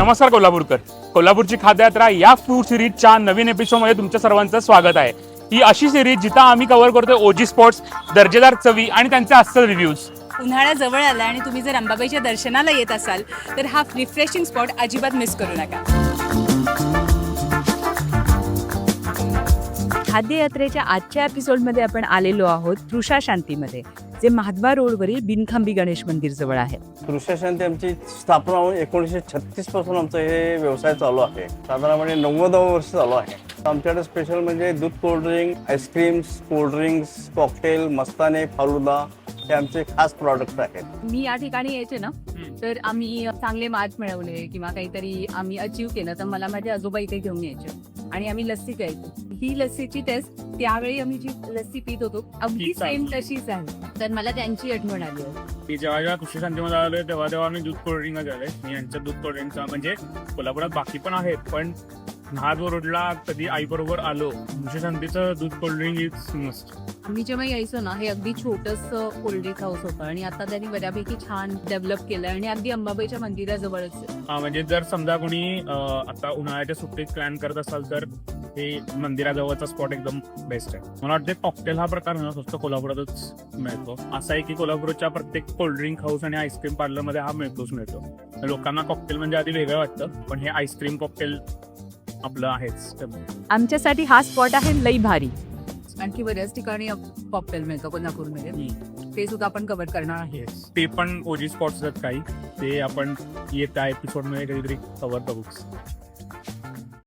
नमस्कार कोल्हापूरकर. कोल्हापूरची खाद्ययात्रा या फूड सिरीजच्या नवीन एपिसोडमध्ये तुमच्या सर्वांचं स्वागत आहे. ही अशी सिरीज जिथं आम्ही कव्हर करतो ओजी स्पॉट्स, दर्जेदार चवी आणि त्यांचे अस्सल रिव्ह्यूज. उन्हाळा जवळ आला आणि तुम्ही जर अंबाबाईच्या दर्शनाला येत असाल तर हा रिफ्रेशिंग स्पॉट अजिबात मिस करू नका. खाद्ययात्रेच्या आजच्या एपिसोडमध्ये आपण आलेलो आहोत तृषा शांतीमध्ये, जे महाद्वार रोडवरील बिनखांबी गणेश मंदिर जवळ आहे. तृषा शांती आमची स्थापना होऊन 1936 पासून आमचं हे व्यवसाय चालू आहे. साधारणपणे 90 वर्ष चालू आहे. आमच्याकडे स्पेशल म्हणजे दूध, कोल्ड्रिंक, आईस्क्रीम्स, कोल्ड्रिंक्स, कॉकटेल, मस्ताने, फालुदा हे आमचे खास प्रॉडक्ट आहेत. मी या ठिकाणी यायचे ना तर आम्ही चांगले मार्क्स मिळवले किंवा काहीतरी आम्ही अचीव केलं तर मला माझे आजोबा इथे घेऊन यायचे आणि आम्ही लस्सी प्यायचो. ही लस्सीची टेस्ट त्यावेळी आम्ही जी लस्सी पित होतो अगदी सेम तशीच आहे. तर मला त्यांची आठवण आली आहे. मी जेव्हा कृषी शांतीमध्ये आलोय तेव्हा मी दूध कोल्ड्रिंक झाले. मी यांच्या दूध कोल्ड्रिंकचा म्हणजे कोल्हापुरात बाकी पण आहेत, पण महाद्वार रोडला कधी आई बरोबर आलो, कृषी शांतीचं दूध कोल्ड्रिंक इज मस्त. आम्ही जेव्हा यायचो ना हे अगदी छोटंसं कोल्ड्रिंक हाऊस होतं आणि आता त्यांनी बऱ्यापैकी छान डेव्हलप केलं आणि अगदी अंबाबाईच्या मंदिराजवळच आहे. म्हणजे जर समजा कोणी आता उन्हाळ्याच्या सुट्टीत प्लॅन करत असाल तर हे मंदिराजवळचा स्पॉट एकदम बेस्ट आहे. मला वाटतं कॉकटेल हा प्रकार ना फक्त कोल्हापुरातच मिळतो. असं आहे की कोल्हापूरच्या प्रत्येक कोल्ड्रिंक हाऊस आणि आईस्क्रीम पार्लर मध्ये हा मिळतो. लोकांना कॉकटेल म्हणजे आधी वेगळं वाटतं, पण हे आईस्क्रीम कॉकटेल आपलं आहेच. आमच्यासाठी हा स्पॉट आहे लई भारी. आणखी बऱ्याच ठिकाणी कॉकटेल मिळतं कोल्हापूरमध्ये, ते सुद्धा आपण कव्हर करणार आहे. ते पण ओजी स्पॉट्स आहेत काही, ते आपण येत्या एपिसोड मध्ये कधीतरी कव्हर करू.